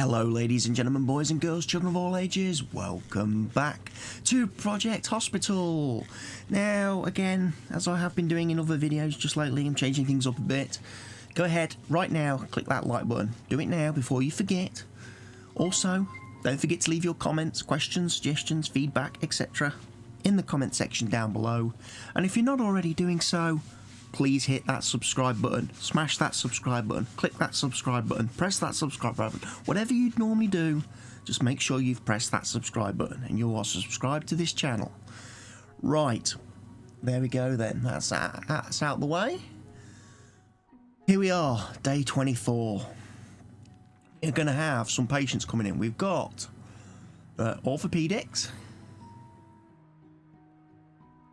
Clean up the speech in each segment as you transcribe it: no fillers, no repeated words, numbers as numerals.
Hello ladies and gentlemen, boys and girls, children of all ages, welcome back to Project Hospital. Now again, as I have been doing in other videos just lately, I'm changing things up a bit. Go ahead, right now, click that like button. Do it now before you forget. Also, don't forget to leave your comments, questions, suggestions, feedback, etc. in the comment section down below. And if you're not already doing so, please hit that subscribe button, smash that subscribe button, click that subscribe button, press that subscribe button. Whatever you'd normally do, just make sure you've pressed that subscribe button and you are subscribed to this channel. Right, there we go then, that's out the way. Here we are, day 24. We're going to have some patients coming in. We've got orthopedics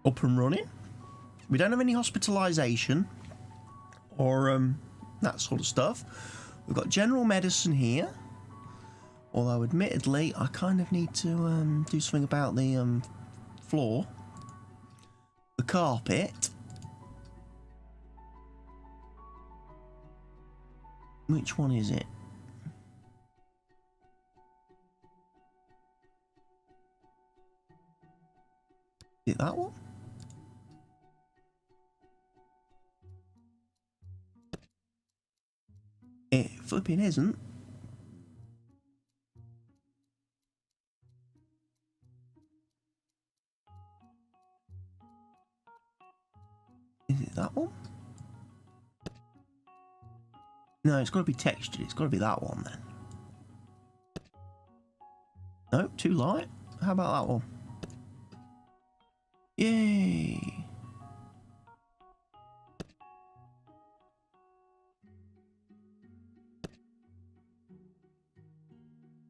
up and running. We don't have any hospitalisation or that sort of stuff. We've got general medicine here, although admittedly I kind of need to do something about the floor, the carpet. Which one is it? Is it that one? It flipping isn't. Is it that one? No, it's got to be textured. It's got to be that one then. No, too light. How about that one? Yay!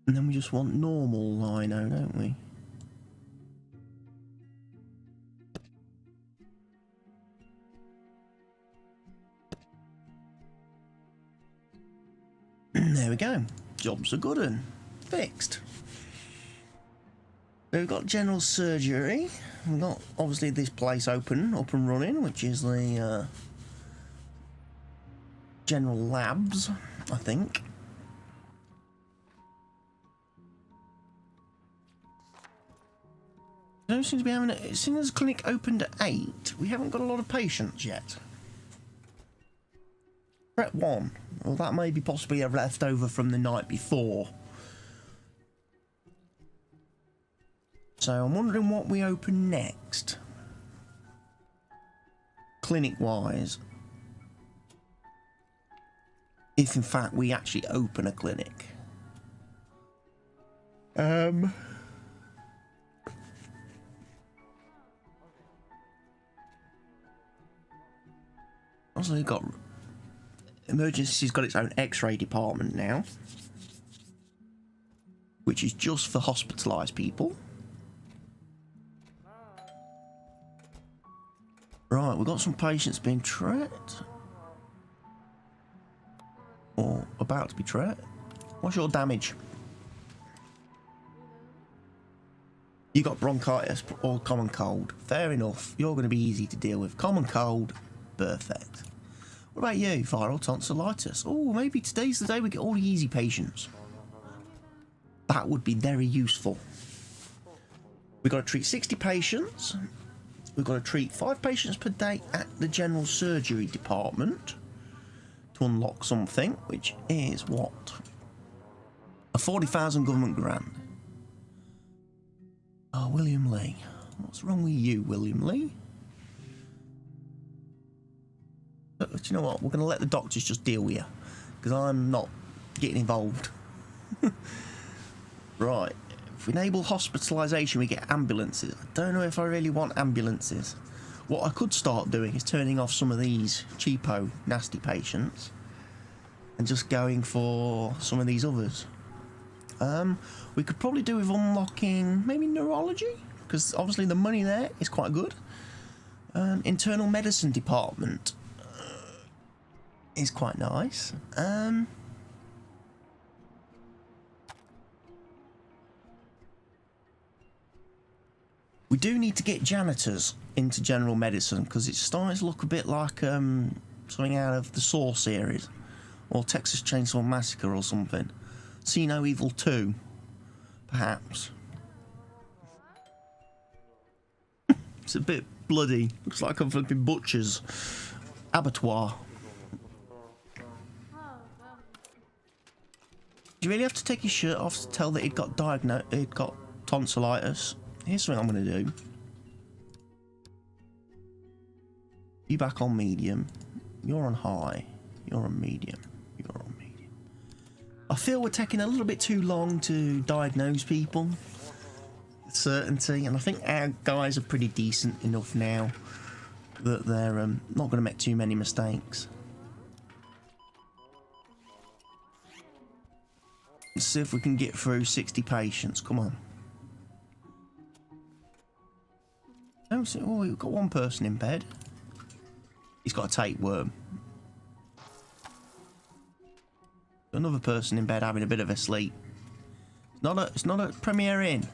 And then we just want normal lino, don't we? There we go. Jobs are good and fixed. We've got general surgery. We've got obviously this place open, up and running, which is the general labs, I think. Don't seem to be having it. Seeing as the clinic opened at 8, we haven't got a lot of patients yet. Prep 1. Well, that may be possibly a leftover from the night before. So I'm wondering what we open next. Clinic-wise. If in fact we actually open a clinic. Also, we've got emergency's got its own X-ray department now, which is just for hospitalised people. Right, we've got some patients being tracked, or about to be tracked. What's your damage? You got bronchitis or common cold. Fair enough. You're going to be easy to deal with. Common cold. Perfect. What about you? Viral tonsillitis. Oh, maybe today's the day we get all the easy patients. That would be very useful. We've got to treat 60 patients. We've got to treat 5 patients per day at the general surgery department to unlock something, which is what? A 40,000 government grant. Oh, William Lee. What's wrong with you, William Lee? But you know what? We're going to let the doctors just deal with you, because I'm not getting involved. Right. If we enable hospitalisation, we get ambulances. I don't know if I really want ambulances. What I could start doing is turning off some of these cheapo, nasty patients and just going for some of these others. We could probably do with unlocking maybe neurology, because obviously the money there is quite good. Internal medicine department is quite nice. We do need to get janitors into general medicine, because it's starting to look a bit like something out of the Saw series or Texas Chainsaw Massacre or something. See No Evil 2, perhaps. It's a bit bloody. Looks like a flipping butcher's abattoir. Do you really have to take your shirt off to tell that he'd got diagnosed? He'd got tonsillitis. Here's something I'm going to do. You back on medium. You're on high. You're on medium. You're on medium. I feel we're taking a little bit too long to diagnose people with certainty, and I think our guys are pretty decent enough now that they're not going to make too many mistakes. Let's see if we can get through 60 patients. Come on. Oh, we've got one person in bed. He's got a tapeworm. Another person in bed having a bit of a sleep. It's not a Premier Inn.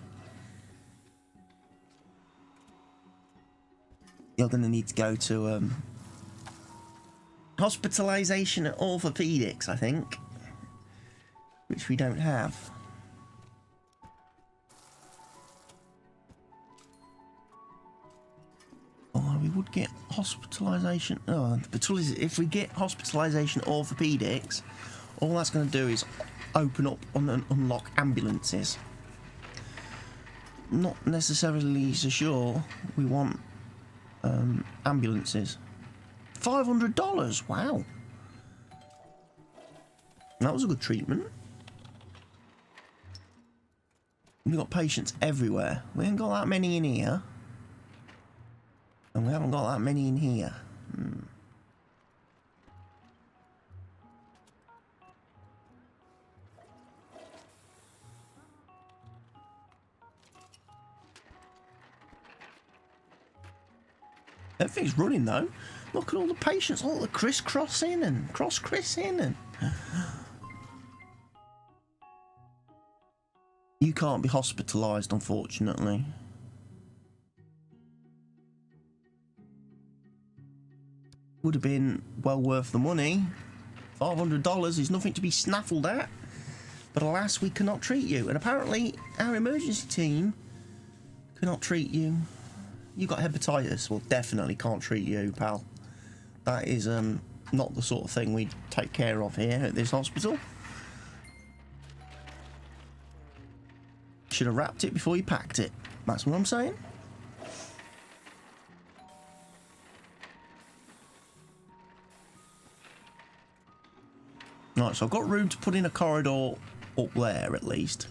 You're going to need to go to hospitalisation at orthopedics, I think. Which we don't have. Oh, we would get hospitalisation. Oh, the trouble is, if we get hospitalisation orthopedics, all that's going to do is open up and unlock ambulances. Not necessarily so sure we want ambulances. $500. Wow. That was a good treatment. We've got patients everywhere. We ain't got that many in here. And we haven't got that many in here. Everything's running though. Look at all the patients, all the crisscrossing and cross-crissing and... You can't be hospitalised, unfortunately. Would have been well worth the money. $500 is nothing to be snaffled at. But alas, we cannot treat you. And apparently, our emergency team cannot treat you. You got hepatitis. Well, definitely can't treat you, pal. That is not the sort of thing we take care of here at this hospital. Should have wrapped it before you packed it. That's what I'm saying. Right, so I've got room to put in a corridor up there at least.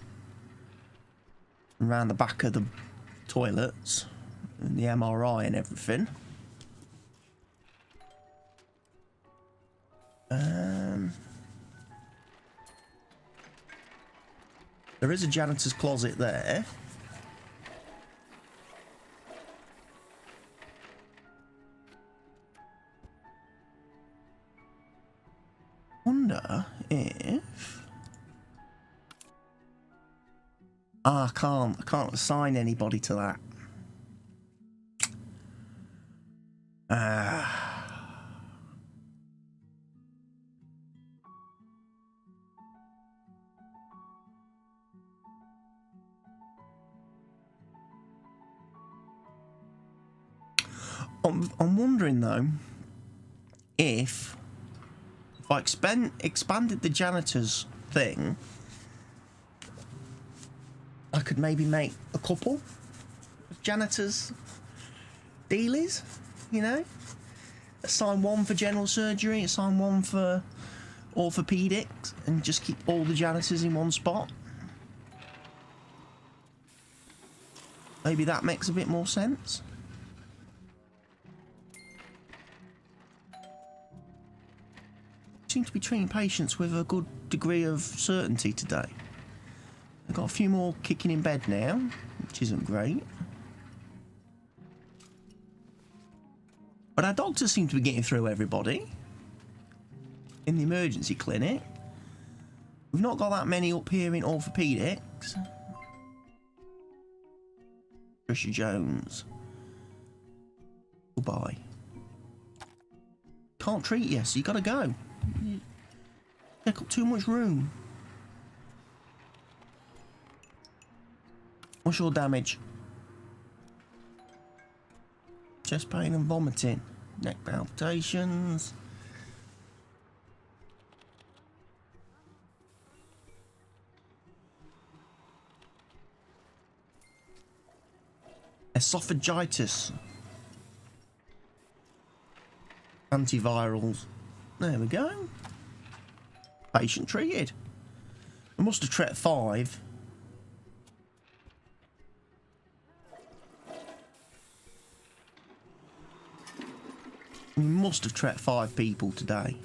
Around the back of the toilets. And the MRI and everything. There is a janitor's closet there. Wonder if... I can't assign anybody to that. I'm wondering though if I expanded the janitor's thing, I could maybe make a couple of janitors dealies, you know? Assign one for general surgery, assign one for orthopedics, and just keep all the janitors in one spot. Maybe that makes a bit more sense. Seem to be treating patients with a good degree of certainty today. I've got a few more kicking in bed now, which isn't great. But our doctors seem to be getting through everybody in the emergency clinic. We've not got that many up here in orthopedics. Trisha Jones. Goodbye. Can't treat you, so you gotta go. Take up too much room. What's your damage? Chest pain and vomiting. Neck palpitations. Esophagitis. Antivirals. There we go. Patient treated. I must have treated 5. We must have treated 5 people today.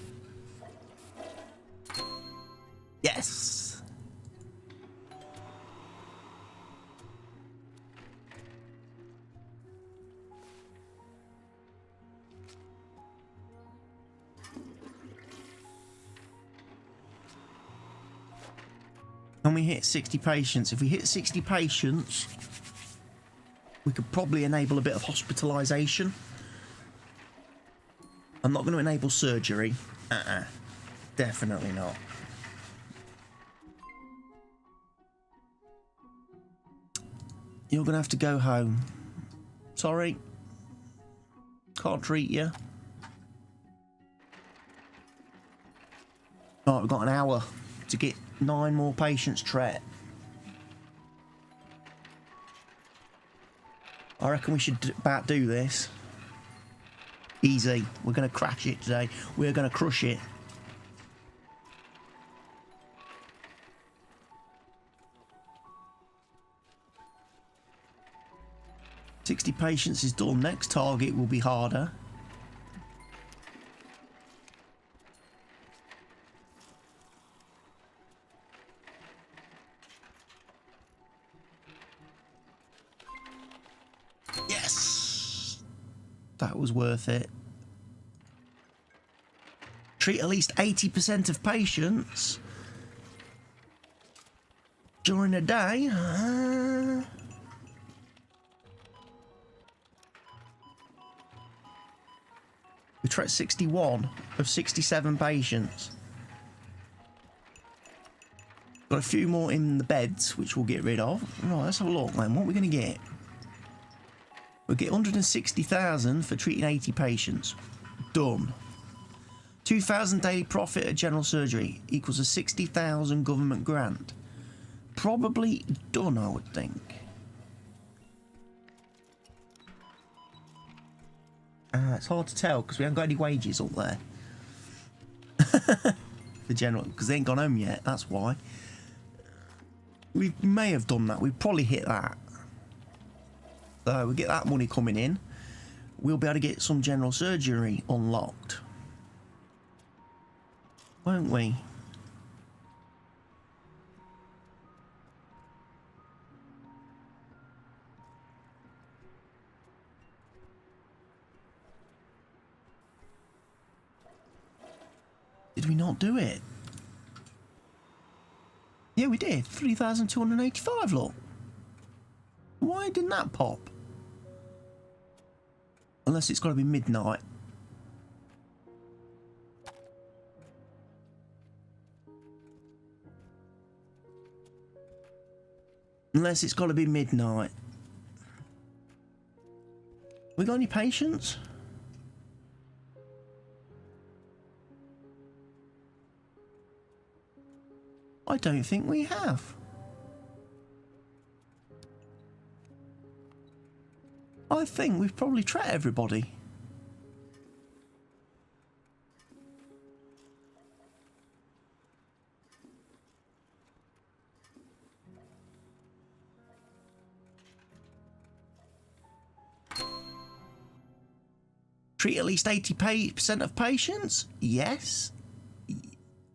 Yes! Can we hit 60 patients? If we hit 60 patients, we could probably enable a bit of hospitalisation. I'm not going to enable surgery. Definitely not. You're going to have to go home. Sorry. Can't treat you. Right, we've got an hour to get 9 more patients treated. I reckon we should about do this. Easy. We're going to crash it today. We're going to crush it. $60 patients is done. Next target will be harder. Yes! That was worth it. Treat at least 80% of patients during a day. We treat 61 of 67 patients. Got a few more in the beds, which we'll get rid of. Right, let's have a look then. What are we going to get? We'll get 160,000 for treating 80 patients. Done. 2,000 daily profit at general surgery equals a 60,000 government grant. Probably done, I would think. It's hard to tell because we haven't got any wages up there. The general, because they ain't gone home yet, that's why. We may have done that. We've probably hit that. So we get that money coming in. We'll be able to get some general surgery unlocked. Won't we? Did we not do it? Yeah, we did. 3,285, look. Why didn't that pop? Unless it's got to be midnight. Unless it's got to be midnight. We got any patients? I don't think we have. I think we've probably treated everybody. Treat at least 80% of patients? Yes.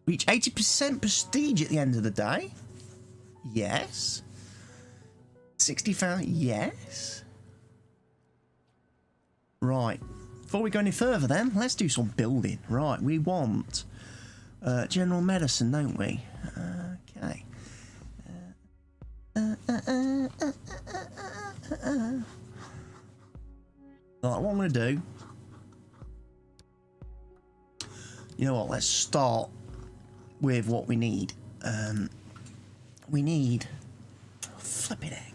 Reach 80% prestige at the end of the day? Yes. 60,000? Yes. Right. Before we go any further then, let's do some building. Right, we want general medicine, don't we? Okay. Right, what I'm going to do... You know what, let's start with what we need. We need... Flipping egg.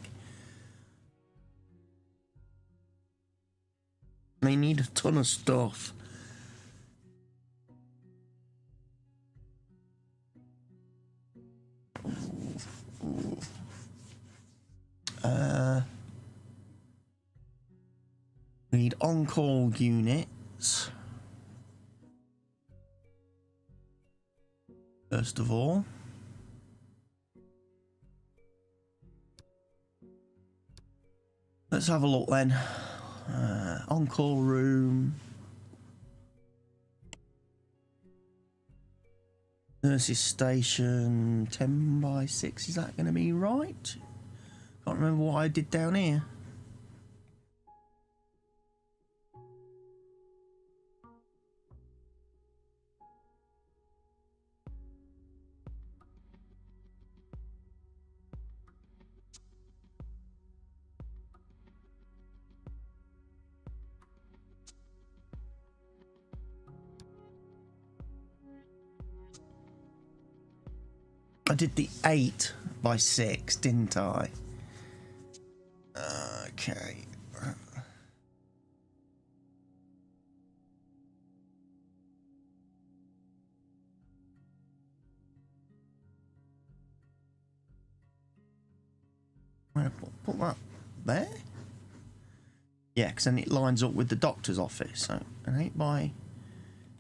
They need a ton of stuff. We need on-call units. First of all. Let's have a look then. On-call room. Nurses station. 10 by 6. Is that going to be right? Can't remember what I did down here. I did the 8 by 6, didn't I? Okay. I'm going to put that there. Yeah, because then it lines up with the doctor's office. So an 8 by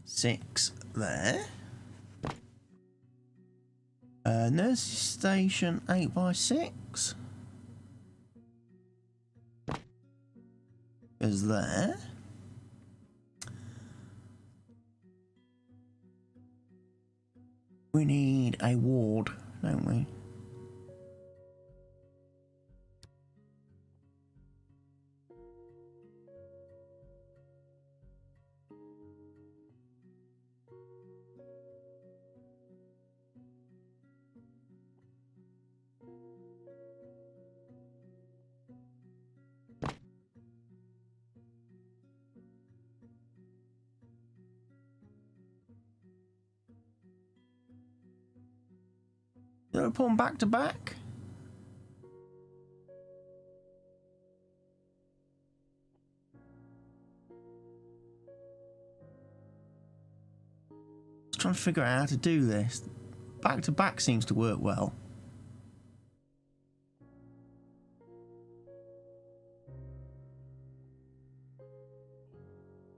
6 there. Nurse's station 8 by 6 is there. We need a ward, don't we? Did I put them back to back? Just trying to figure out how to do this. Back to back seems to work well.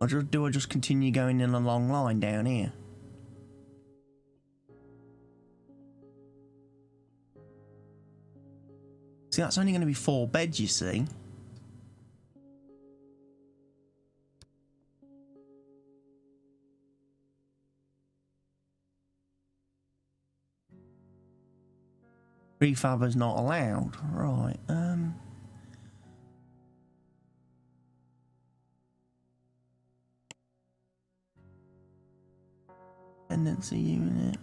Or do I just continue going in a long line down here? See, that's only going to be 4 beds, you see. Refab is not allowed. Right, Dependency unit.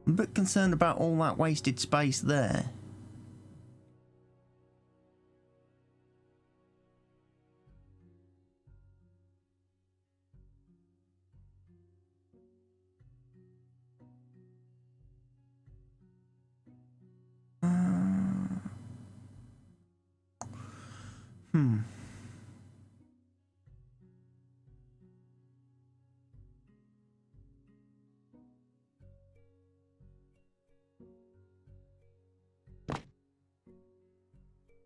I'm a bit concerned about all that wasted space there.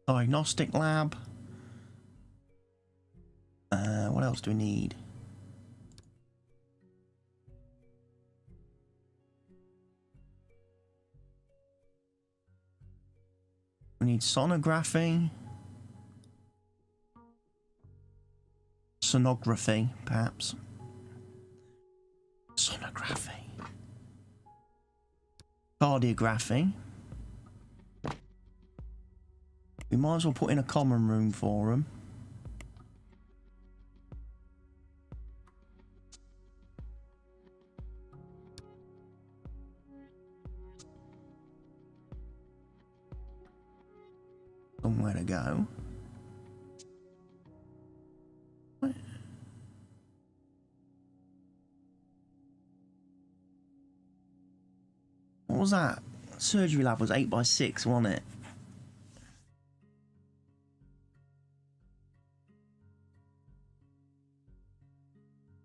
Diagnostic lab. What else do we need? We need sonography. Sonography, perhaps. Sonography. Cardiography. We might as well put in a common room for them. go. What was that? Surgery lab was 8 by 6, wasn't it?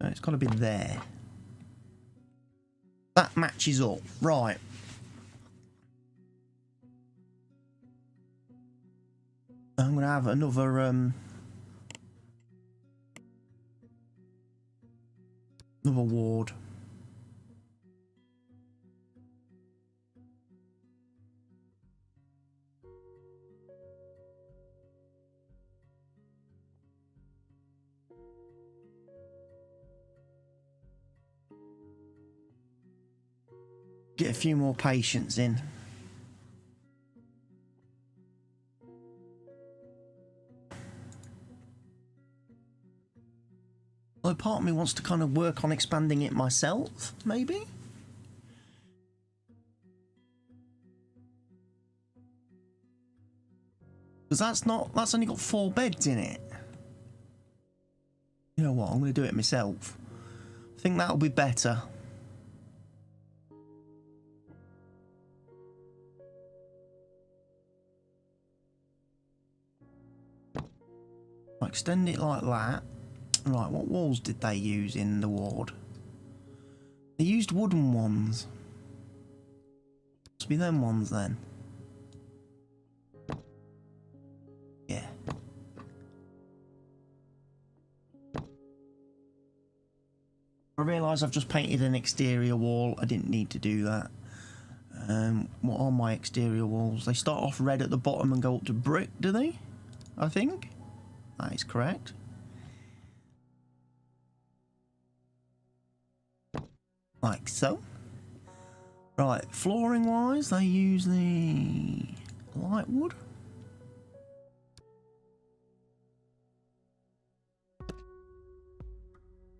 No, it's got to be there. That matches up. Right. I'm going to have another ward. Get a few more patients in. Well, part of me wants to kind of work on expanding it myself, maybe? Because that's only got 4 beds in it. You know what, I'm going to do it myself. I think that'll be better. I'll extend it like that. Right, what walls did they use in the ward? They used wooden ones. Must be them ones then. Yeah. I realise I've just painted an exterior wall. I didn't need to do that. What are my exterior walls? They start off red at the bottom and go up to brick, do they? I think. That is correct. Like so. Right, flooring wise, they use the light wood.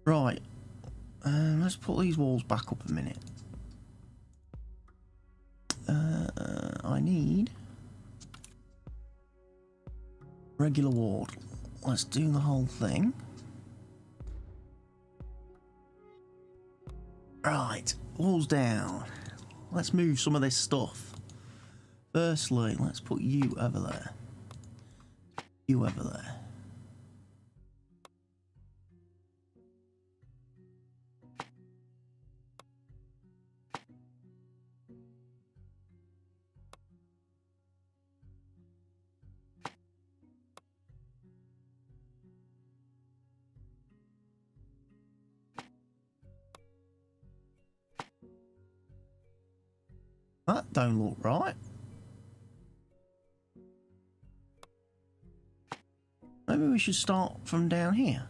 Right, let's put these walls back up a minute. I need regular ward. Let's do the whole thing. Right, walls down. Let's move some of this stuff. Firstly, let's put you over there. You over there. That don't look right. Maybe we should start from down here.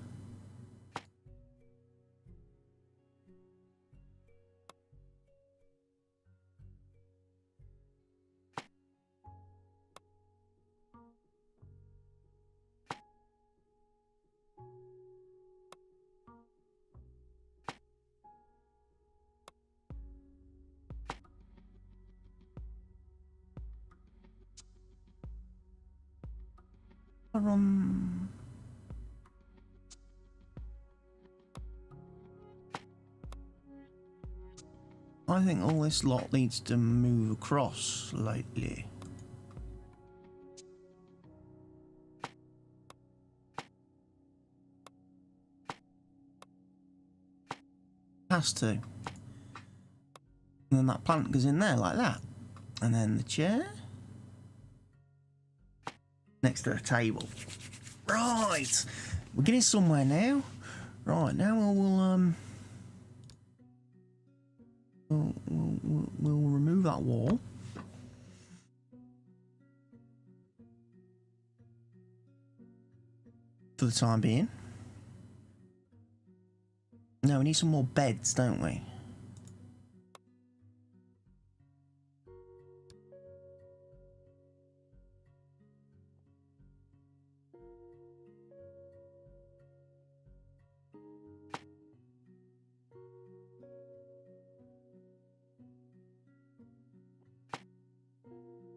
I think all this lot needs to move across slightly. Has to. And then that plant goes in there like that. And then the chair. Next to the table. Right. We're getting somewhere now. Right, now we'll remove that wall. For the time being. No, we need some more beds, don't we?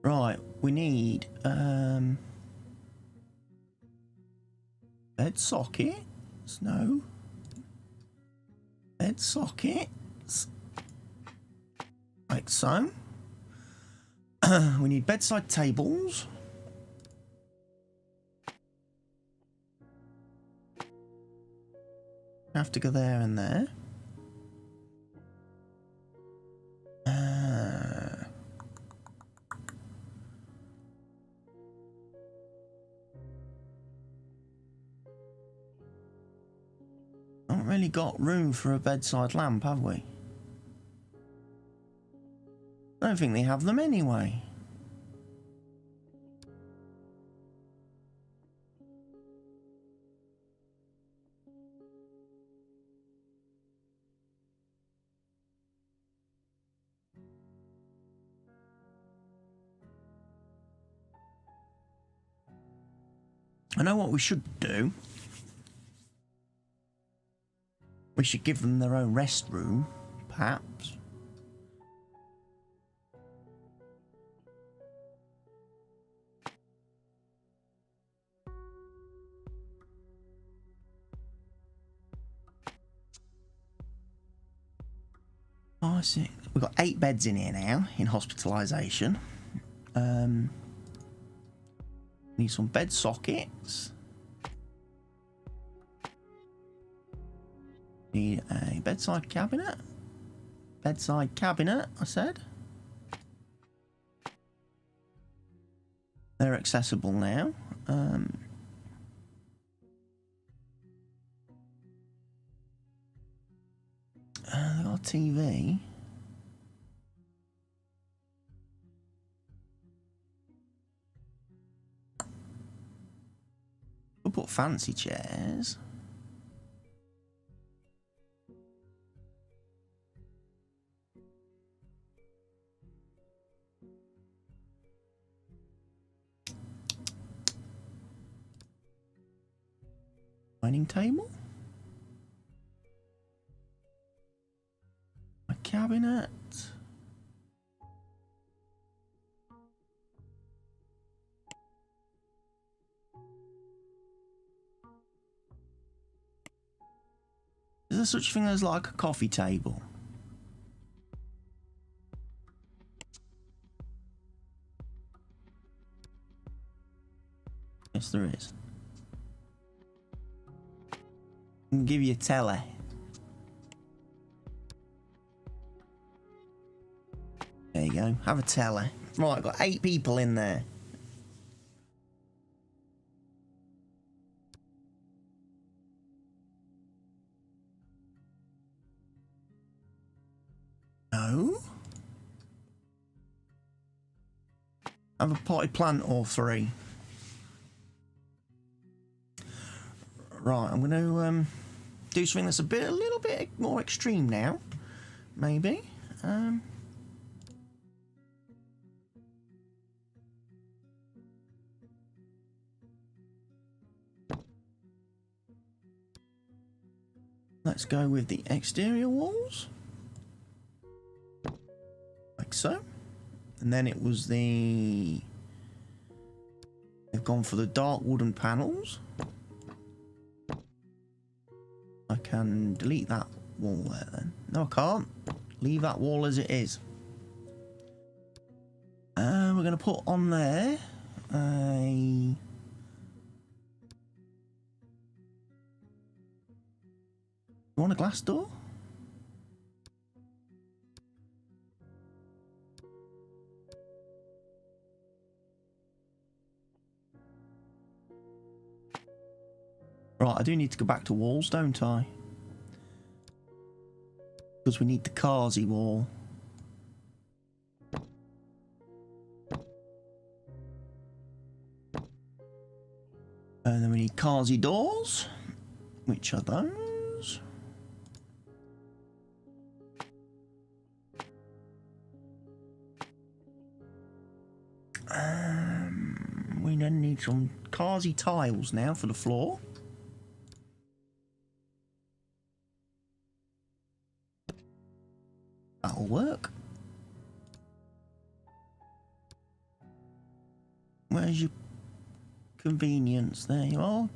Right, we need Bed sockets. No. Bed sockets. Like so. We need bedside tables. Have to go there and there. Not really got room for a bedside lamp, have we? I don't think they have them anyway. I know what we should do. We should give them their own rest room, perhaps. Oh, I see. We've got 8 beds in here now, in hospitalisation. Need some bed sockets. Need a bedside cabinet. Bedside cabinet, I said. They're accessible now. They've got a TV. We'll put fancy chairs. Dining table. A cabinet. Is there such a thing as like a coffee table? Yes, there is. I can give you a telly. There you go. Have a telly. Right, I've got 8 people in there. No. Have a potted plant or 3. Right, I'm going to do something that's a little bit more extreme now. Maybe. Let's go with the exterior walls. Like so. And then it was the... They've gone for the dark wooden panels. I can delete that wall there then. No, I can't. Leave that wall as it is. We're going to put on there a... You want a glass door? Right, I do need to go back to walls, don't I? Because we need the Kazi wall. And then we need Kazi doors. Which are those? We then need some Kazi tiles now for the floor. That'll work. Where's your convenience? There you are.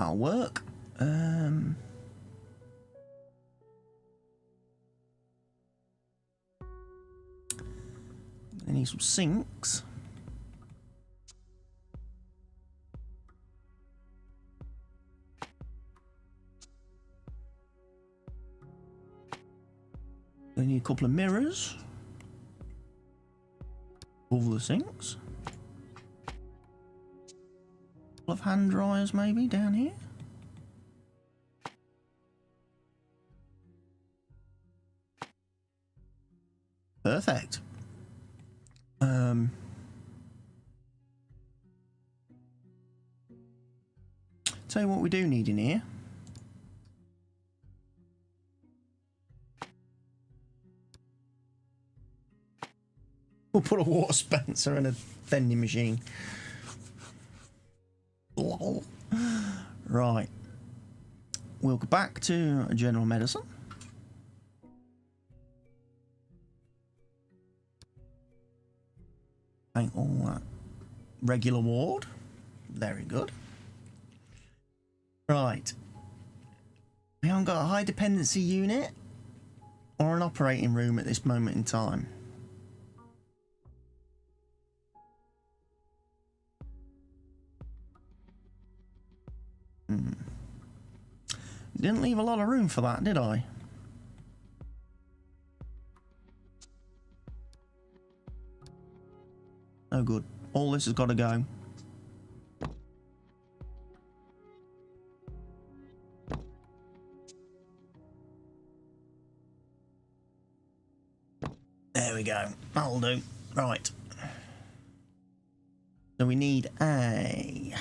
That'll work. I need some sinks. I need a couple of mirrors. All the sinks. A couple of hand dryers maybe down here. Perfect. Tell you what we do need in here. We'll put a water dispenser and a vending machine. Lol. Right. We'll go back to general medicine. Ain't all that. Regular ward. Very good. Right. We haven't got a high dependency unit or an operating room at this moment in time. Didn't leave a lot of room for that, did I? Oh good. All this has got to go. There we go. That'll do. Right. So we need a...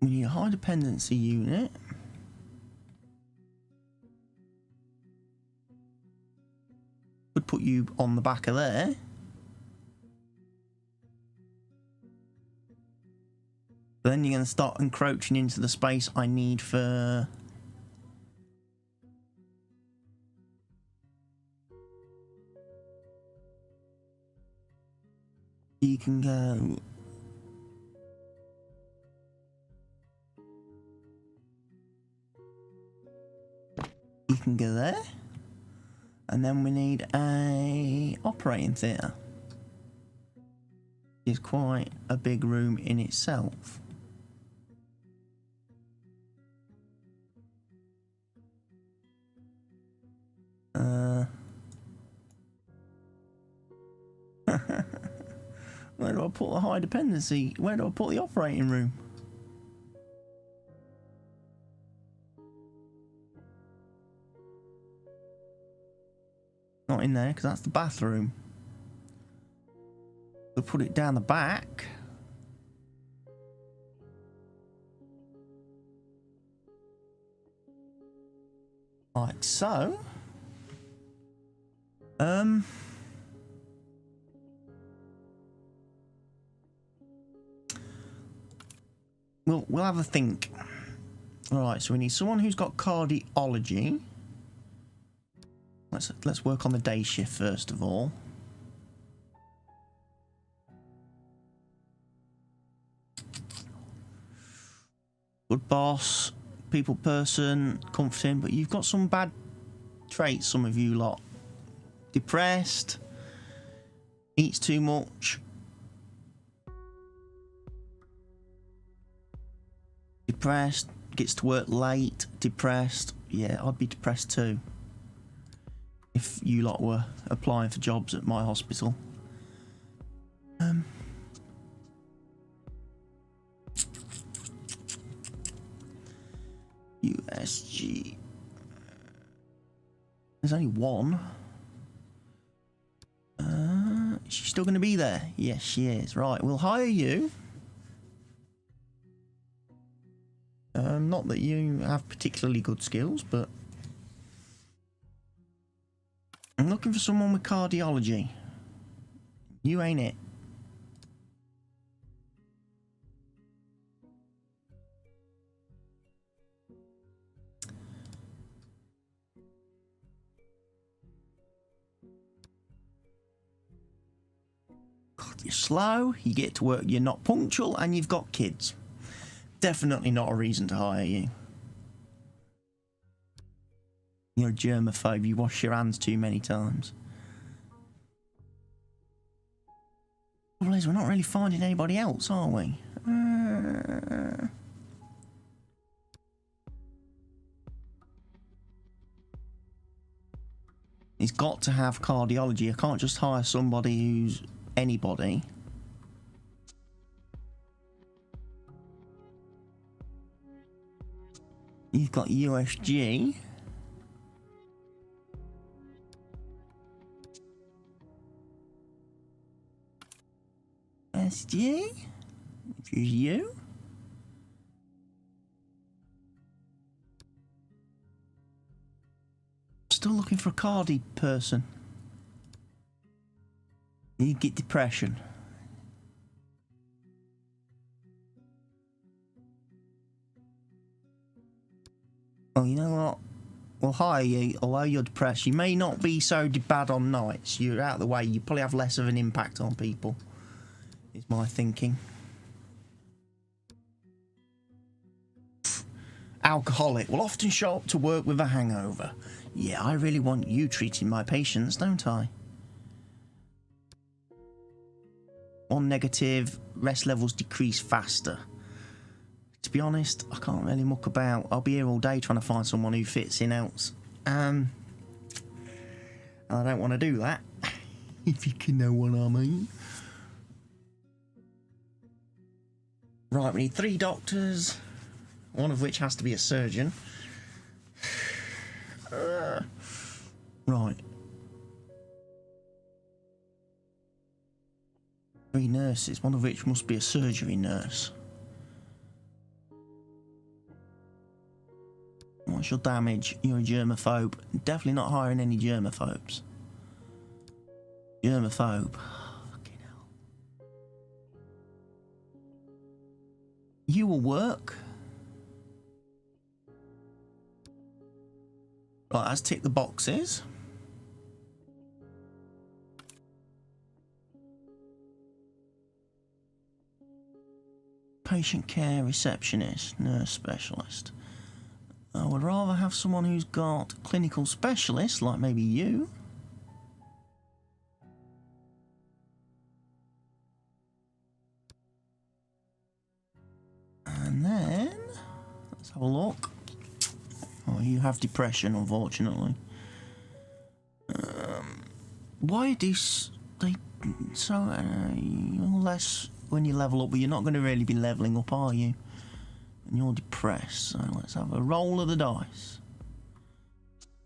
We need a high dependency unit. Would put you on the back of there. But then you're going to start encroaching into the space I need for... You can go... You can go there. And then we need a operating theatre. It's quite a big room in itself. Where do I put the high dependency? Where do I put the operating room? Not in there, because that's the bathroom. We'll put it down the back. Like so. We'll have a think. Alright, so we need someone who's got cardiology. Let's work on the day shift first of all. Good boss, people person, comforting, but you've got some bad traits, some of you lot. Depressed, eats too much. Depressed, gets to work late, depressed. Yeah, I'd be depressed too if you lot were applying for jobs at my hospital. USG. There's only one. Is she still going to be there? Yes, she is. Right, we'll hire you. Not that you have particularly good skills, but I'm looking for someone with cardiology. You ain't it. slow, you get to work, you're not punctual, and you've got kids. Definitely not a reason to hire you. You're a germaphobe, you wash your hands too many times. The trouble is, we're not really finding anybody else, are we? He's got to have cardiology. I can't just hire somebody who's anybody. You've got USG. SG, which is you. Still looking for a cardi person. You get depression. Well, you know what? We'll hire you, although you're depressed. You may not be so bad on nights. You're out of the way. You probably have less of an impact on people, is my thinking. Alcoholic will often show up to work with a hangover. Yeah, I really want you treating my patients, don't I? One negative, rest levels decrease faster. To be honest, I can't really muck about. I'll be here all day trying to find someone who fits in else. I don't want to do that, if you can know what I mean. Right, we need 3 doctors, one of which has to be a surgeon. Right. 3 nurses, one of which must be a surgery nurse. What's your damage? You're a germaphobe. Definitely not hiring any germaphobes. Germaphobe. Fucking hell. You will work. Right, let's tick the boxes. Patient care receptionist, nurse specialist. I would rather have someone who's got clinical specialists, like maybe you. And then, let's have a look. Oh, you have depression, unfortunately. Why this? They so less when you level up, but you're not going to really be leveling up, are you? And you're depressed, so let's have a roll of the dice.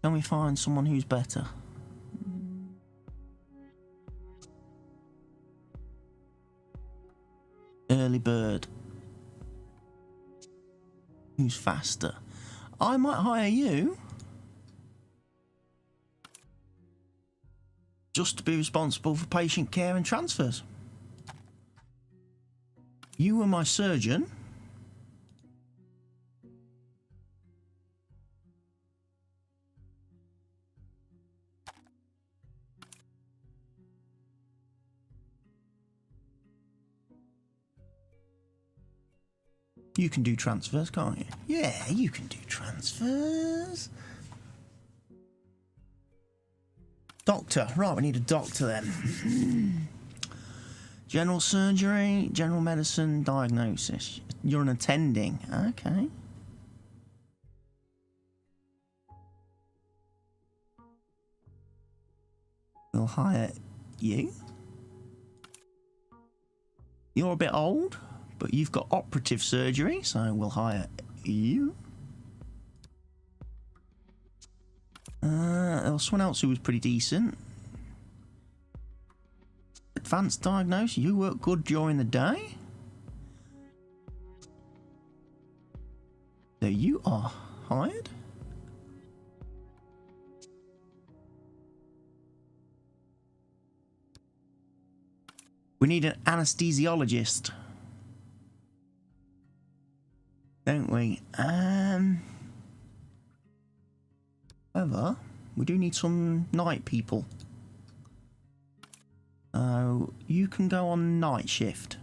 Can we find someone who's better? Early bird. Who's faster? I might hire you just to be responsible for patient care and transfers. You were my surgeon. You can do transfers, can't you? Yeah, you can do transfers. Doctor. Right, we need a doctor then. General surgery, general medicine, diagnosis. You're an attending. Okay. We'll hire you. You're a bit old, but you've got operative surgery, so we'll hire you. There was someone else who was pretty decent. Advanced diagnosis, you work good during the day. So you are hired. We need an anesthesiologist, don't we? However, we do need some night people. So you can go on night shift.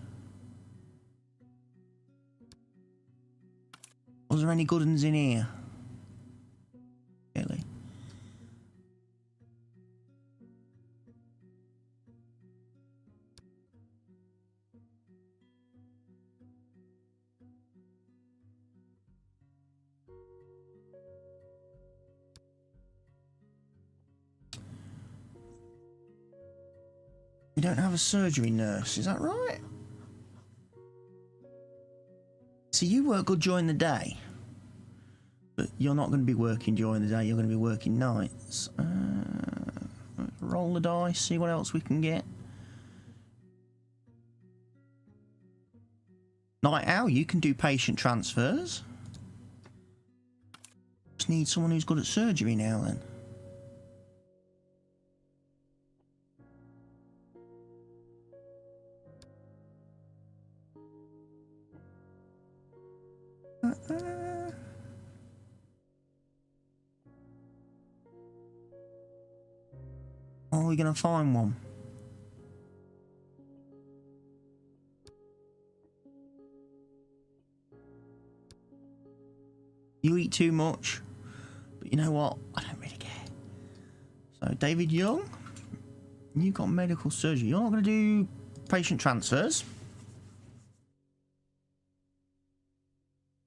Was there any good ones in here? Really? You don't have a surgery nurse, is that right? So you work good during the day, but you're not going to be working during the day, you're going to be working nights. Roll the dice, see what else we can get. Night owl, you can do patient transfers. Just need someone who's good at surgery now then. Are we going to find one? You eat too much, but you know what? I don't really care. So, David Young, you got medical surgery. You're not going to do patient transfers.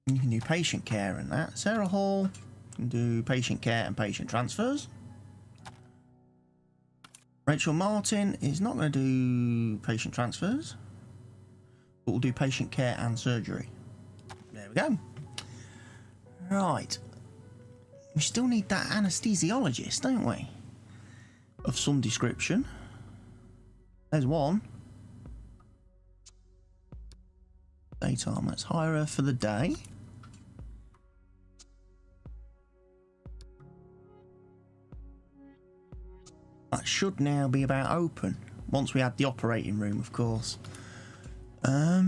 You can do patient care and that. Sarah Hall can do patient care and patient transfers. Rachel Martin is not going to do patient transfers, but will do patient care and surgery. There we go. Right. We still need that anesthesiologist, don't we? Of some description. There's one. Daytime. Let's hire her for the day. That should now be about open. Once we add the operating room, of course. You're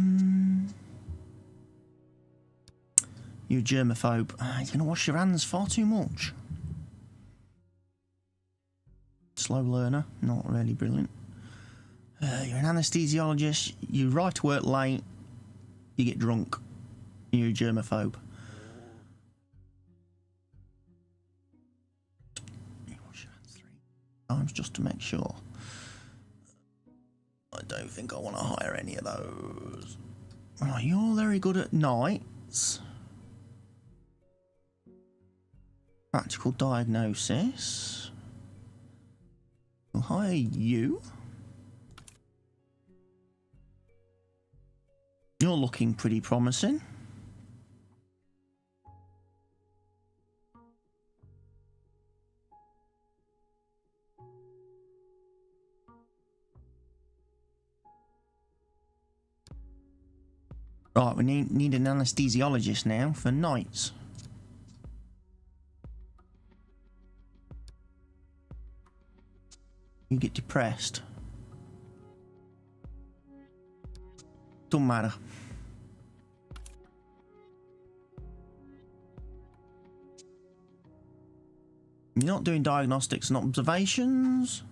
a germaphobe. He's going to wash your hands far too much. Slow learner. Not really brilliant. You're an anesthesiologist. You ride to work late. You get drunk. You're a germaphobe. You wash your hands 3 times just to make sure. I don't think I want to hire any of those. Right, you're very good at nights. Practical diagnosis. We'll hire you. You're looking pretty promising. Right, we need an anesthesiologist now for nights. You get depressed. Don't matter. You're not doing diagnostics and observations.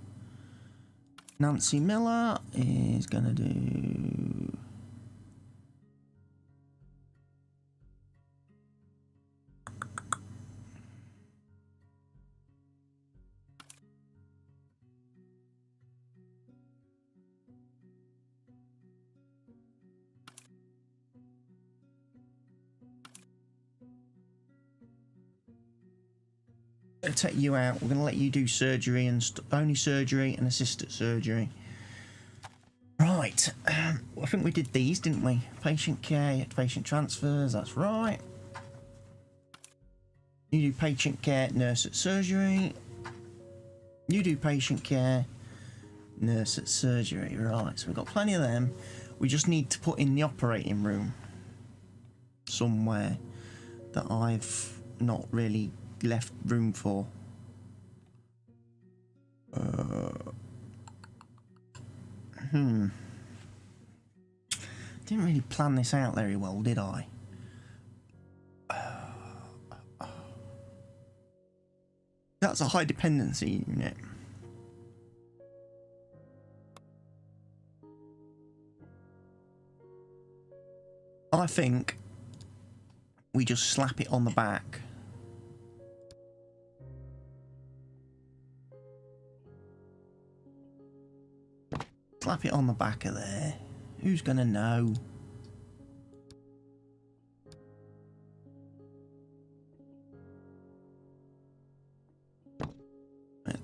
Nancy Miller is going to do... Going to take you out. We're going to let you do surgery and only surgery and assisted surgery. Right. I think we did these, didn't we? Patient care, patient transfers. That's right. You do patient care, nurse at surgery. You do patient care, nurse at surgery. Right. So we've got plenty of them. We just need to put in the operating room somewhere that I've not really left room for. Didn't really plan this out very well, did I? That's a high dependency unit. I think we just slap it on the back. Slap it on the back of there. Who's gonna know?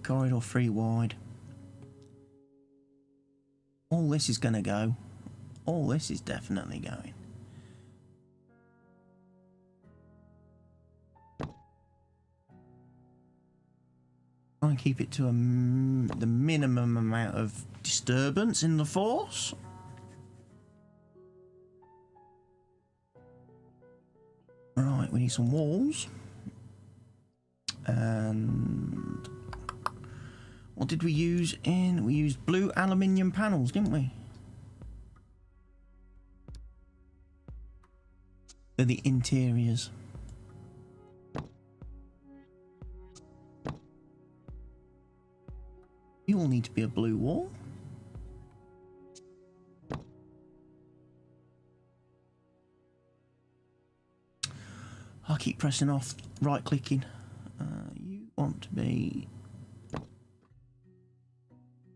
Corridor 3 wide. All this is gonna go. All this is definitely going. Try and keep it to the minimum amount of disturbance in the force. Right, we need some walls. And what did we use in? We used blue aluminium panels, didn't we? They're the interiors. You all need to be a blue wall. I'll keep pressing off, right clicking. You want to be...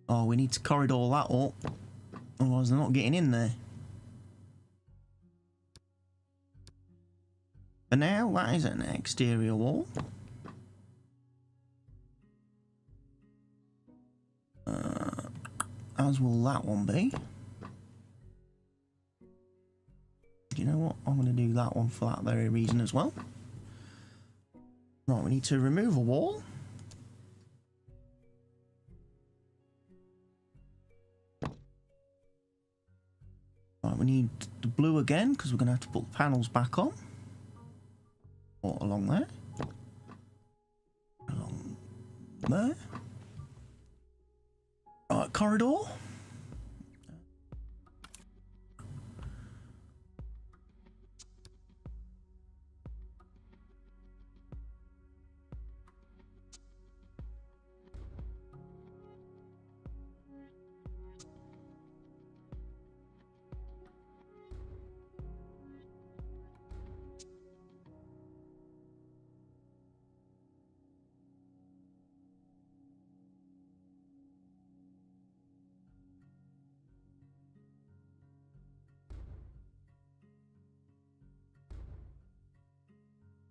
Oh, we need to corridor that up. Otherwise they're not getting in there. For now, that is an exterior wall. As will that one be. Do you know what? I'm going to do that one for that very reason as well. Right, we need to remove a wall. Right, we need the blue again because we're going to have to put the panels back on. Or along there. Along there. Right, corridor.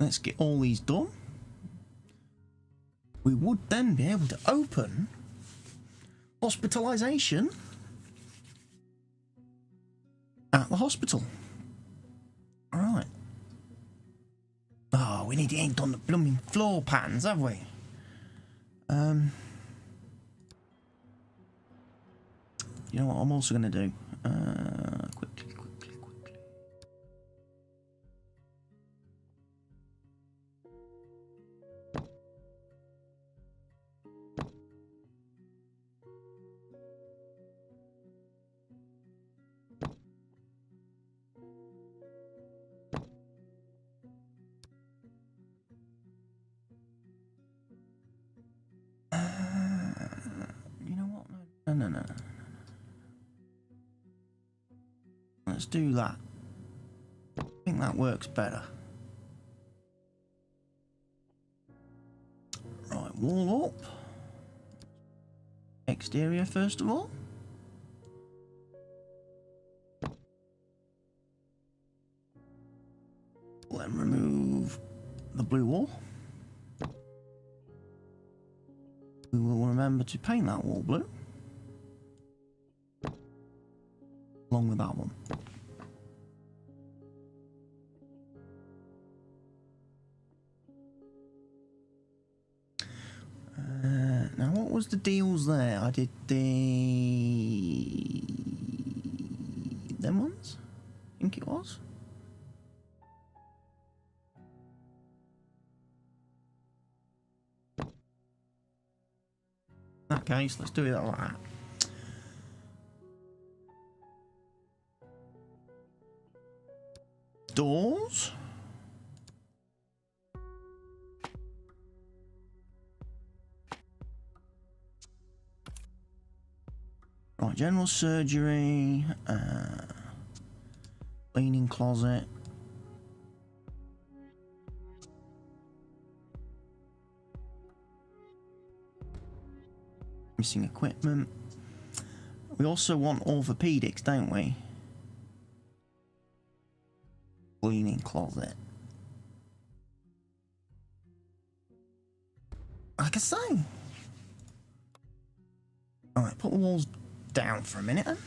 Let's get all these done. We would then be able to open hospitalisation at the hospital. Alright. Oh, we need to ink on the blooming floor patterns, have we? You know what I'm also going to do? Quickly. You know what? No. Let's do that. I think that works better. Right, wall up. Exterior first of all. Then remove the blue wall. We will remember to paint that wall blue. Along with that one. Now what was the deals there? I did them ones? I think it was. In that case, let's do it like that. Doors. Right, general surgery. Cleaning closet. Missing equipment. We also want orthopedics, don't we? Cleaning closet. Like I say. Alright, put the walls down for a minute then.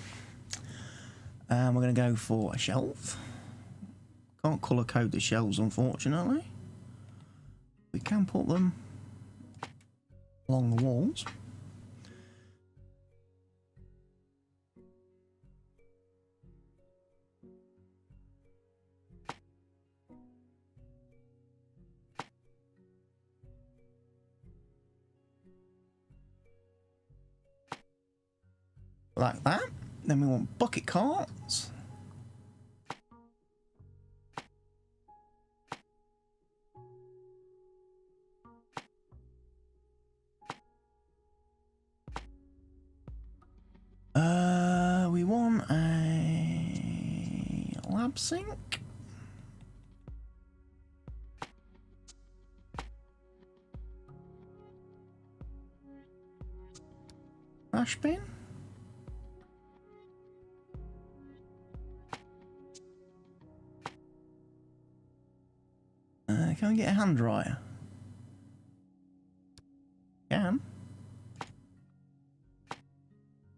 We're going to go for a shelf. Can't colour code the shelves, unfortunately. We can put them along the walls. Like that. Then we want bucket carts. We want a lab sink. Trash bin. Can we get a hand dryer? Can.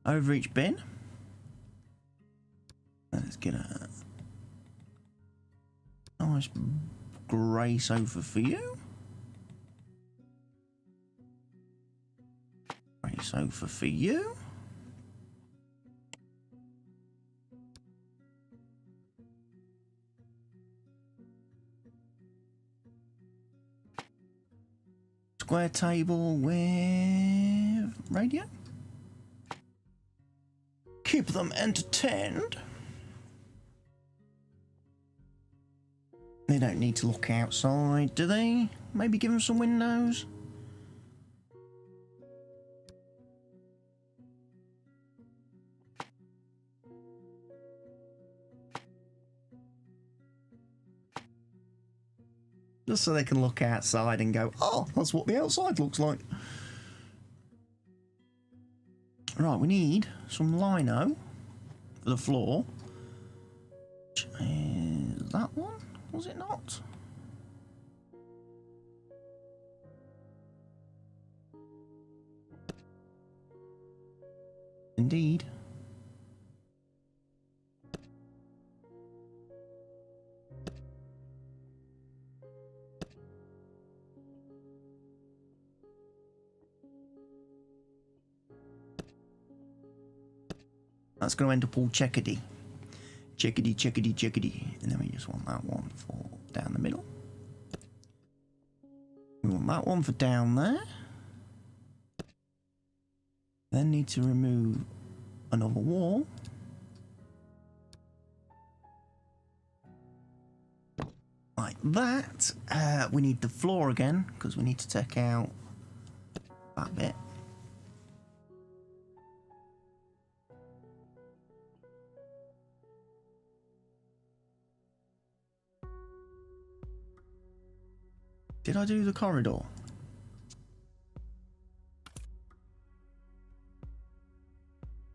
Over each bin. Let's get a nice grey sofa for you. Grey sofa for you. Square table with radio. Keep them entertained. They don't need to look outside, do they? Maybe give them some windows. Just so they can look outside and go, oh, that's what the outside looks like. Right, we need some lino for the floor. Which is that one? Was it not? Indeed. That's going to end up all checkedy. Checkedy, checkedy, checkedy. And then we just want that one for down the middle. We want that one for down there. Then need to remove another wall. Like that. We need the floor again, because we need to take out that bit. Did I do the corridor?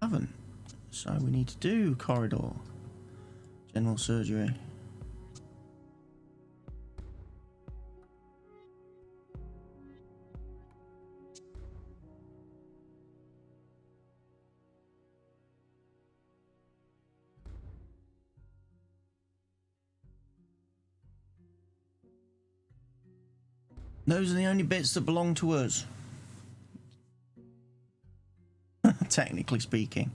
Haven't. So we need to do corridor. General surgery. Those are the only bits that belong to us. Technically speaking.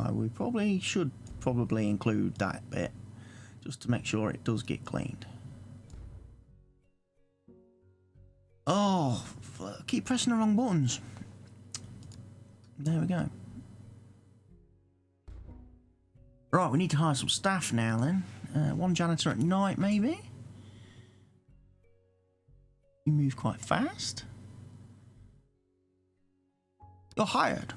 We probably should include that bit just to make sure it does get cleaned. Oh, keep pressing the wrong buttons. There we go. Right, we need to hire some staff now then. One janitor at night maybe. You move quite fast. You're hired.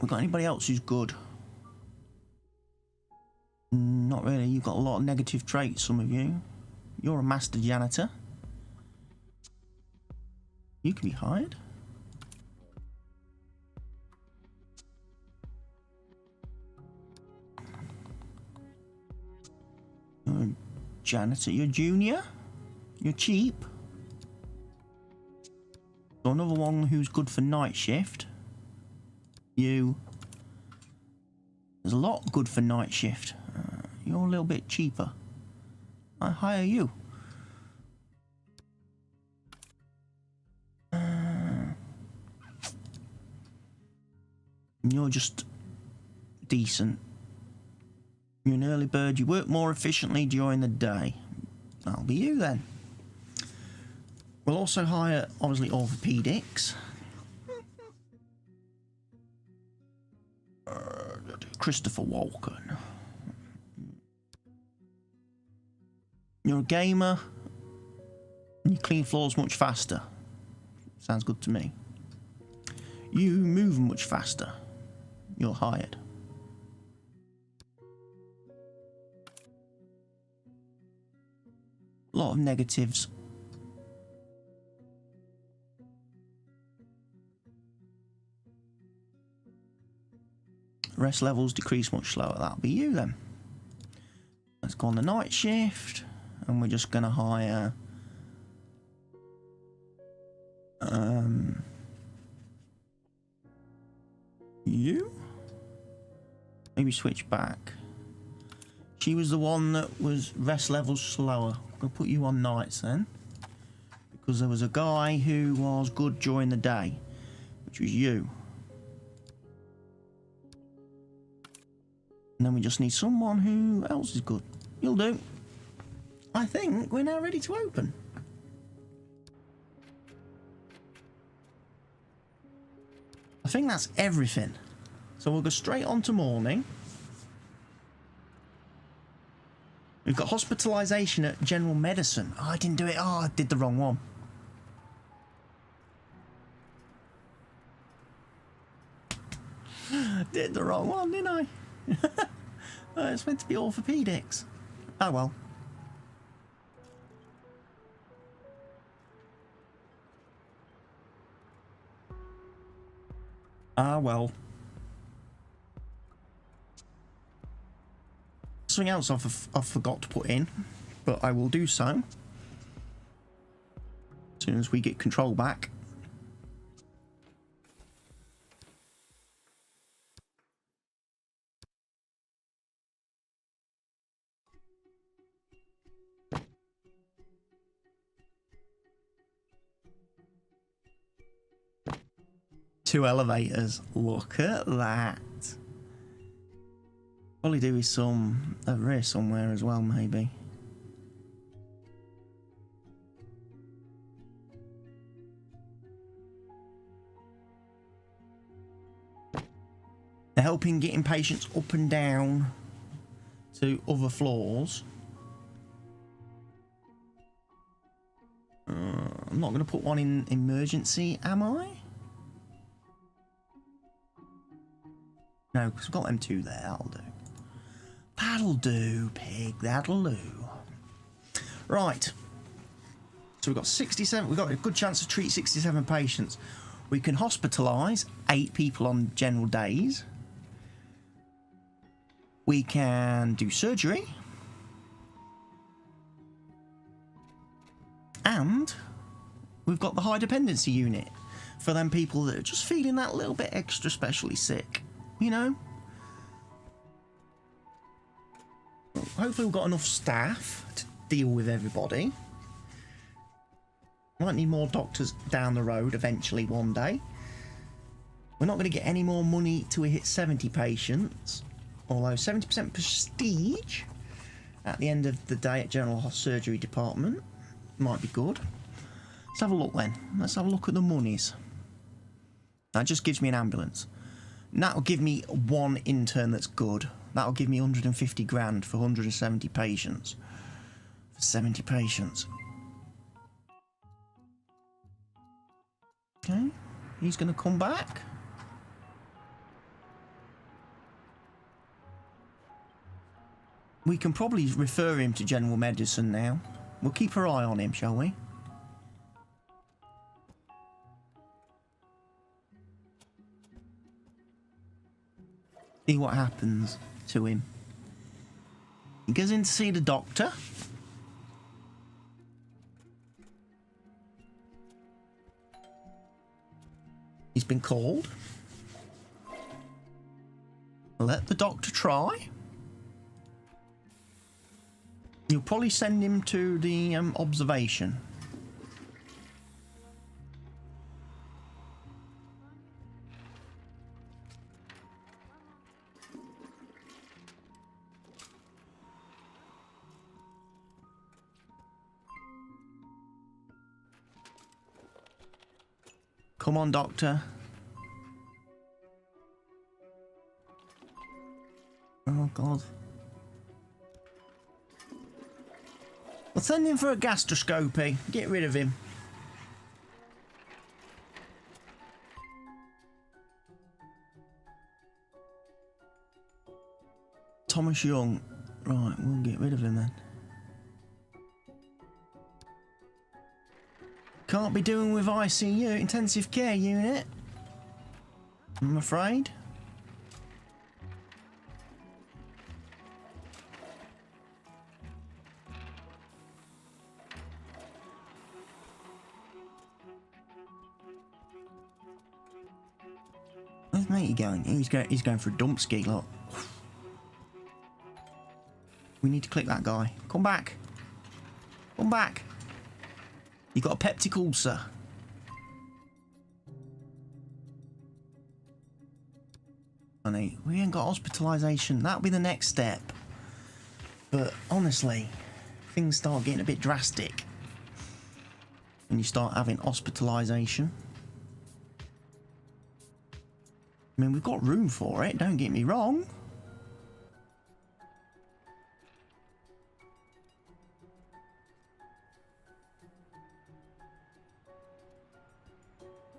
We got anybody else who's good? Not really. You've got a lot of negative traits, some of you. You're a master janitor. You can be hired. You're a janitor. You're junior. You're cheap. So another one who's good for night shift. You. There's a lot good for night shift. You're a little bit cheaper. I hire you. You're just decent. You're an early bird. You work more efficiently during the day. That'll be you then. We'll also hire, obviously, orthopedics. Christopher Walken. You're a gamer. And you clean floors much faster. Sounds good to me. You move much faster. You're hired. A lot of negatives. Rest levels decrease much slower. That'll be you then. Let's go on the night shift. And we're just going to hire... you? Maybe switch back. She was the one that was rest levels slower. We'll put you on nights then. Because there was a guy who was good during the day. Which was you. And then we just need someone who else is good. You'll do. I think we're now ready to open. I think that's everything. So we'll go straight on to morning. We've got hospitalisation at general medicine. Oh, I didn't do it. Oh, I did the wrong one. Did the wrong one, didn't I? It's meant to be orthopedics. Oh well. Ah well. Something else I've forgot to put in, but I will do so as soon as we get control back. Two elevators. Look at that. Probably do with some over here somewhere as well, maybe. They're helping getting patients up and down to other floors. I'm not going to put one in emergency, am I? No, because we've got them two there. That'll do. That'll do, pig. That'll do. Right. So we've got 67. We've got a good chance to treat 67 patients. We can hospitalise 8 people on general days. We can do surgery. And we've got the high dependency unit for them people that are just feeling that little bit extra specially sick. You know? Hopefully we've got enough staff to deal with everybody. Might need more doctors down the road eventually one day. We're not going to get any more money till we hit 70 patients. Although 70% prestige at the end of the day at General Surgery Department might be good. Let's have a look then. Let's have a look at the monies. That just gives me an ambulance. And that'll give me one intern that's good. That'll give me 150 grand for 170 patients. For 70 patients. Okay. He's going to come back. We can probably refer him to general medicine now. We'll keep our eye on him, shall we? See what happens to him. He goes in to see the doctor. He's been called. Let the doctor try. You'll probably send him to the observation. Come on, doctor. Oh, God. We'll send him for a gastroscopy. Get rid of him. Thomas Young. Right, we'll get rid of him then. Can't be doing with ICU, intensive care unit. I'm afraid. Where's matey going? He's going for a dump ski, look. We need to click that guy. Come back. Come back. You got a peptic ulcer. Honey, we ain't got hospitalisation. That'll be the next step. But honestly, things start getting a bit drastic when you start having hospitalisation. I mean, we've got room for it, don't get me wrong.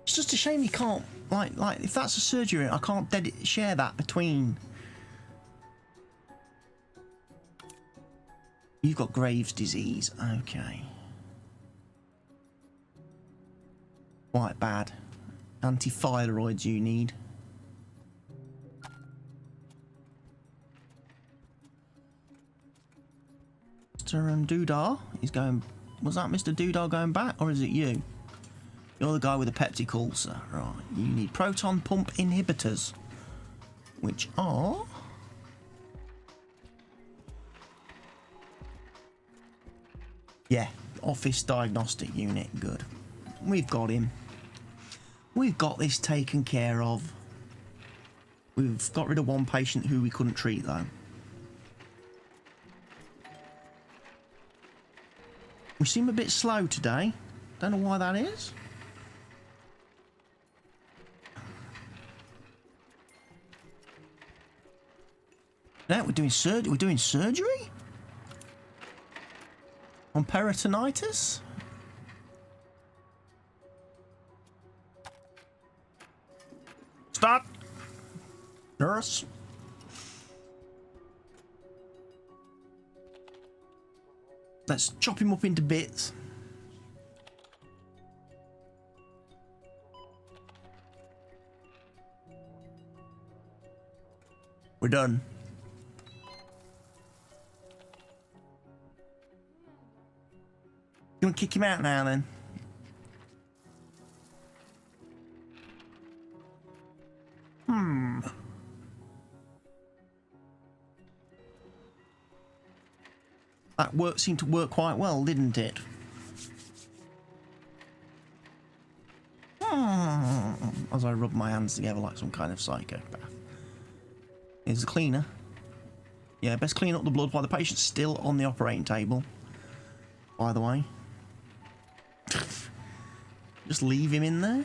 It's just a shame you can't, like if that's a surgery, I can't share that between. You've got Graves' disease, okay. Quite bad. Antithyroids you need. Mr. Doodah, he's going. Was that Mr. Doodah going back, or is it you? You're the guy with the peptic ulcer, right? You need proton pump inhibitors, which are office diagnostic unit. Good, we've got him. We've got this taken care of. We've got rid of one patient who we couldn't treat though. We seem a bit slow today. Don't know why that is. Now we're doing surgery. We're doing surgery on peritonitis. Stop, nurse. Let's chop him up into bits. We're done. You want to kick him out now then? That seemed to work quite well, didn't it? As I rub my hands together like some kind of psychopath. Here's the cleaner. Yeah, best clean up the blood while the patient's still on the operating table. By the way. Just leave him in there.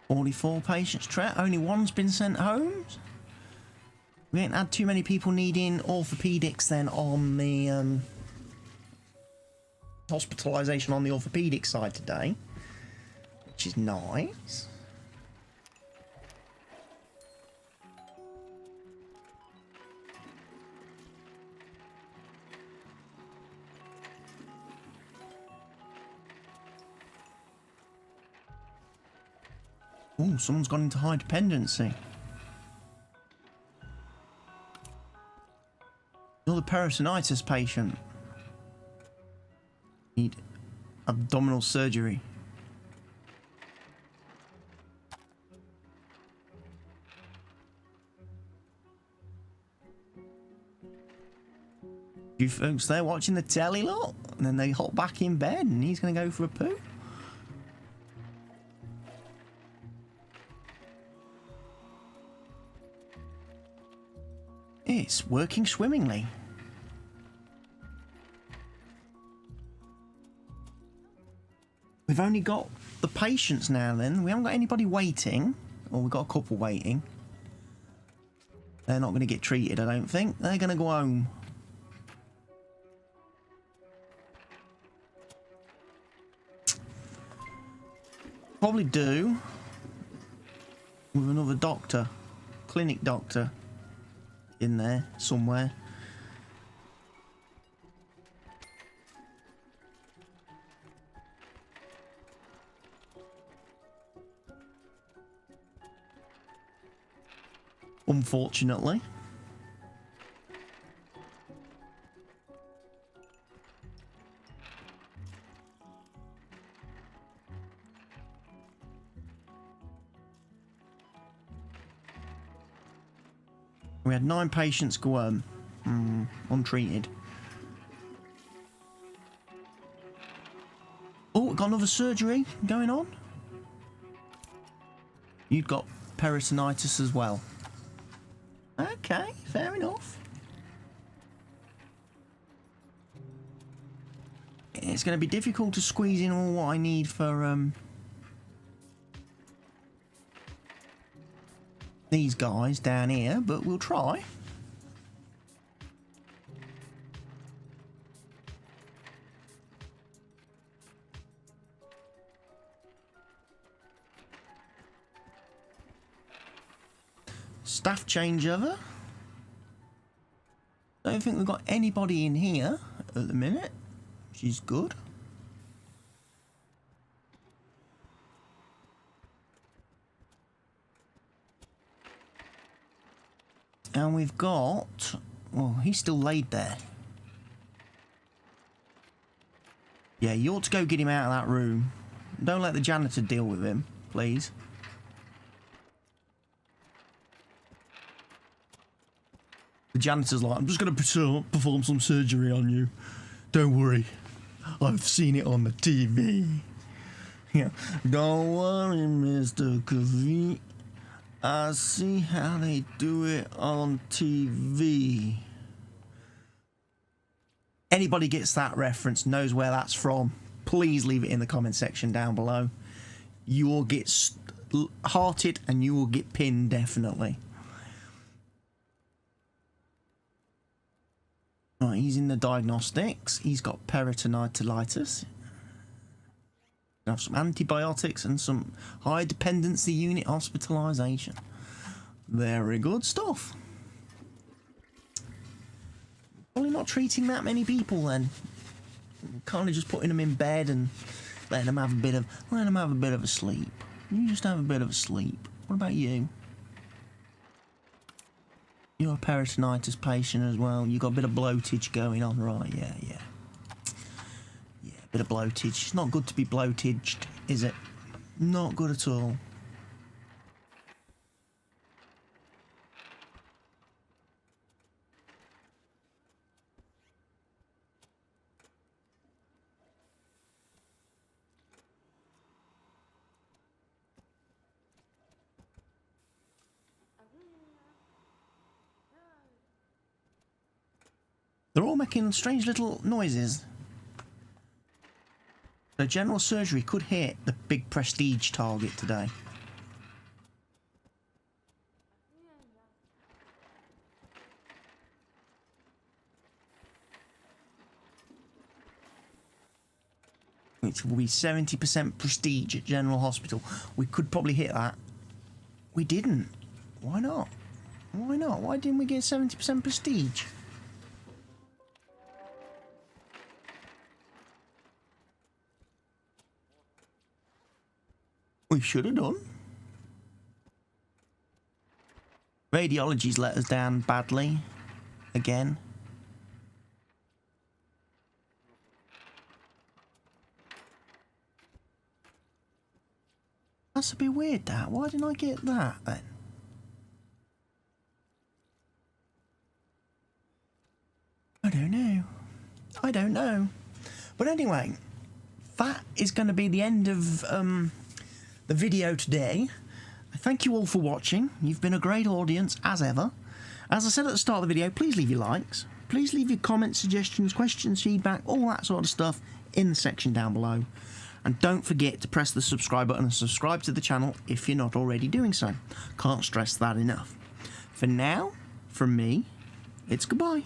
44 patients. Only one's been sent home. We ain't had too many people needing orthopedics then on the hospitalisation on the orthopedic side today, which is nice. Oh, someone's gone into high dependency. Another peritonitis patient. Need abdominal surgery. You folks there watching the telly lot, and then they hop back in bed and he's going to go for a poo. It's working swimmingly. We've only got the patients now then. We haven't got anybody waiting. Or we've got a couple waiting. They're not going to get treated, I don't think. They're going to go home. Probably do with another doctor. Clinic doctor. In there somewhere. Unfortunately. We had 9 patients go home, untreated. Oh, we've got another surgery going on. You've got peritonitis as well. Okay, fair enough. It's going to be difficult to squeeze in all what I need for these guys down here, but we'll try. Staff changeover. Don't think we've got anybody in here at the minute, which is good. And we've got... well, he's still laid there. Yeah, you ought to go get him out of that room. Don't let the janitor deal with him, please. The janitor's like, I'm just going to perform some surgery on you. Don't worry. I've seen it on the TV. Yeah. Don't worry, Mr. Kavi. I see how they do it on TV. Anybody gets that reference, knows where that's from, please leave it in the comment section down below. You will get hearted and you will get pinned, definitely. Right, he's in the diagnostics. He's got peritonitis. Have some antibiotics and some high dependency unit hospitalisation. Very good stuff. Probably not treating that many people then. Kind of just putting them in bed and letting them have a bit of a sleep. You just have a bit of a sleep. What about you? You're a peritonitis patient as well. You've got a bit of bloatage going on, right? Yeah. Yeah, a bit of bloatage. It's not good to be bloated, is it? Not good at all. They're all making strange little noises. The general surgery could hit the big prestige target today. which will be 70% prestige at General Hospital. We could probably hit that. We didn't. Why not? Why not? Why didn't we get 70% prestige? We should have done. Radiology's let us down badly. Again. That's a bit weird, that. Why didn't I get that, then? I don't know. I don't know. But anyway, that is going to be the end of the video today. Thank you all for watching. You've been a great audience, as ever. As I said at the start of the video, please leave your likes. Please leave your comments, suggestions, questions, feedback, all that sort of stuff in the section down below. And don't forget to press the subscribe button and subscribe to the channel if you're not already doing so. Can't stress that enough. For now, from me, it's goodbye.